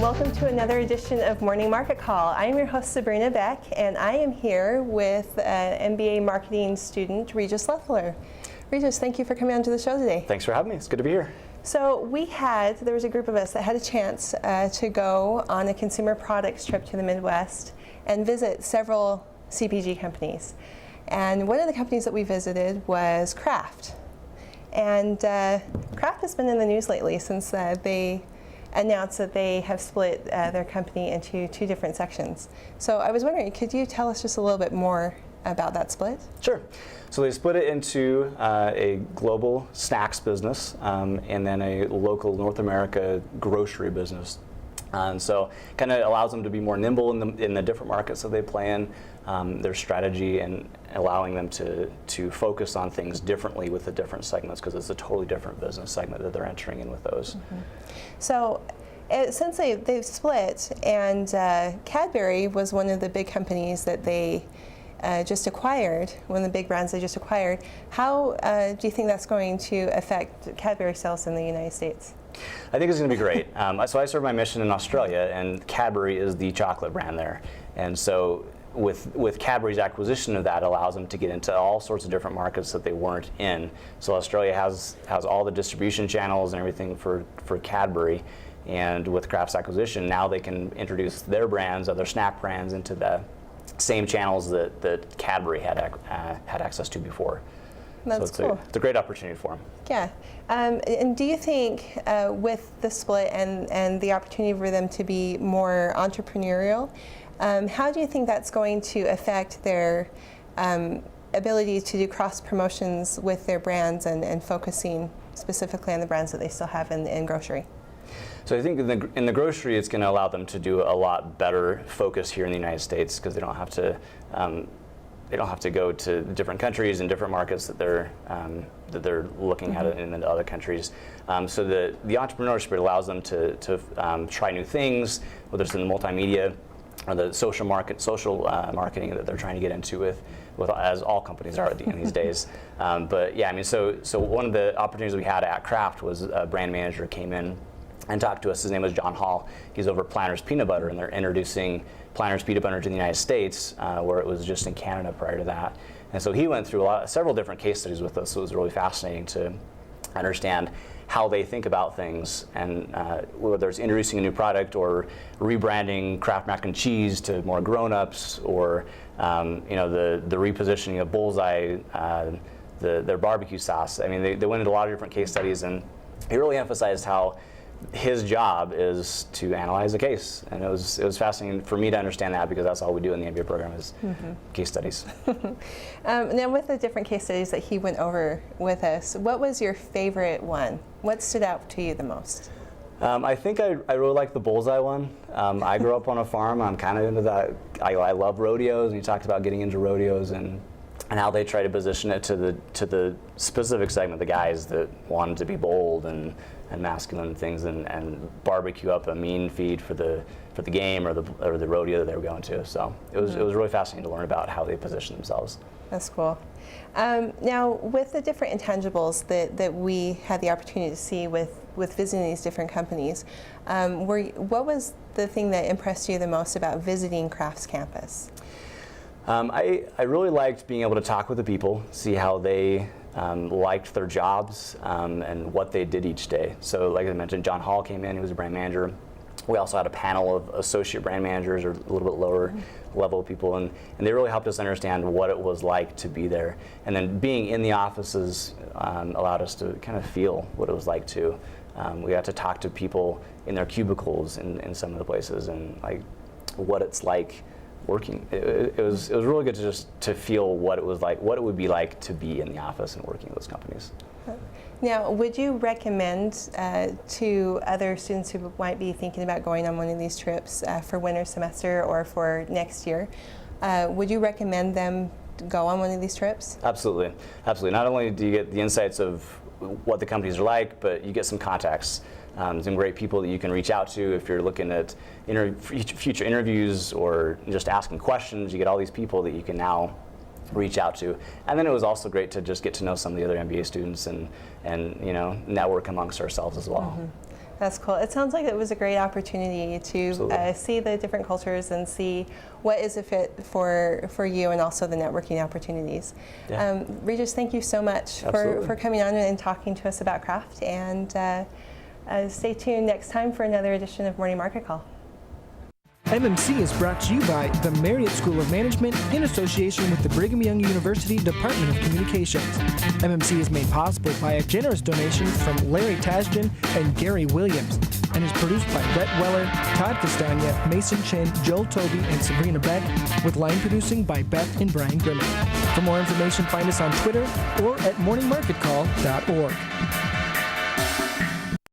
welcome to another edition of Morning Market Call. I am your host, Sabrina Beck, and I am here with MBA marketing student, Regis Lefler. Regis, thank you for coming on to the show today. Thanks for having me. It's good to be here. So there was a group of us that had a chance to go on a consumer products trip to the Midwest and visit several CPG companies. And one of the companies that we visited was Kraft. And Kraft has been in the news lately since they announced that they have split their company into two different sections. So I was wondering, could you tell us just a little bit more about that split? Sure. So they split it into a global snacks business and then a local North America grocery business. And so kind of allows them to be more nimble in the different markets that they play in, their strategy, and allowing them to focus on things differently with the different segments, because it's a totally different business segment that they're entering in with those. Mm-hmm. So since they've split, and Cadbury was one of the big companies that they just acquired, one of the big brands they just acquired, how do you think that's going to affect Cadbury sales in the United States? I think it's going to be great. So I serve my mission in Australia, and Cadbury is the chocolate brand there. And so with Cadbury's acquisition of that, allows them to get into all sorts of different markets that they weren't in. So Australia has all the distribution channels and everything for Cadbury. And with Kraft's acquisition, now they can introduce their brands, other snack brands, into the same channels that Cadbury had access to before. That's so cool. It's a great opportunity for them. Yeah. And do you think with the split and the opportunity for them to be more entrepreneurial, how do you think that's going to affect their ability to do cross promotions with their brands and focusing specifically on the brands that they still have in grocery? So I think in the grocery, it's going to allow them to do a lot better focus here in the United States, because they don't have to go to different countries and different markets that they're looking at in the other countries. So the entrepreneurship spirit allows them to try new things, whether it's in the multimedia or the social marketing that they're trying to get into with as all companies are in these days. But yeah, I mean, so one of the opportunities we had at Kraft was a brand manager came in and talked to us. His name was John Hall. He's over at Planters Peanut Butter, and they're introducing Planters Peanut Butter to the United States, where it was just in Canada prior to that. And so he went through several different case studies with us. So it was really fascinating to understand how they think about things, and whether it's introducing a new product or rebranding Kraft mac and cheese to more grown-ups, or the repositioning of Bullseye, their barbecue sauce. I mean, they went into a lot of different case studies, and he really emphasized how his job is to analyze a case, and it was fascinating for me to understand that, because that's all we do in the MBA program is case studies. Now, with the different case studies that he went over with us, what was your favorite one? What stood out to you the most? I think I really like the Bullseye one. I grew up on a farm. I'm kind of into that. I love rodeos, and he talked about getting into rodeos and how they try to position it to the specific segment, the guys that wanted to be bold and masculine things, and barbecue up a mean feed for the game or the rodeo that they were going to. So it was really fascinating to learn about how they position themselves. That's cool. Now, with the different intangibles that we had the opportunity to see with visiting these different companies, what was the thing that impressed you the most about visiting Kraft's campus? I really liked being able to talk with the people, see how they liked their jobs and what they did each day. So like I mentioned, John Hall came in, he was a brand manager. We also had a panel of associate brand managers, or a little bit lower level people, and they really helped us understand what it was like to be there. And then being in the offices allowed us to kind of feel what it was like too. We got to talk to people in their cubicles in some of the places, and like what it's like working. It was really good to feel what it was like, what it would be like to be in the office and working with those companies. Now, would you recommend to other students who might be thinking about going on one of these trips for winter semester or for next year, would you recommend them go on one of these trips? Absolutely, absolutely. Not only do you get the insights of what the companies are like, but you get some contacts. Some great people that you can reach out to if you're looking at future interviews or just asking questions. You get all these people that you can now reach out to. And then it was also great to just get to know some of the other MBA students and network amongst ourselves as well. That's cool. It sounds like it was a great opportunity to see the different cultures and see what is a fit for you, and also the networking opportunities. Yeah. Regis, thank you so much for coming on and talking to us about Kraft, and stay tuned next time for another edition of Morning Market Call. MMC is brought to you by the MARRIOTT School of Management in association with the Brigham Young University Department of Communications. MMC is made possible by a generous donation from Larry TASHJIAN and Gary Williams, and is produced by Rhett Weller, Todd Castagna, Mason Chen, Joel Toby, and Sabrina Beck, with line producing by Beth and Brian Grimmett. For more information, find us on Twitter or at morningmarketcall.org.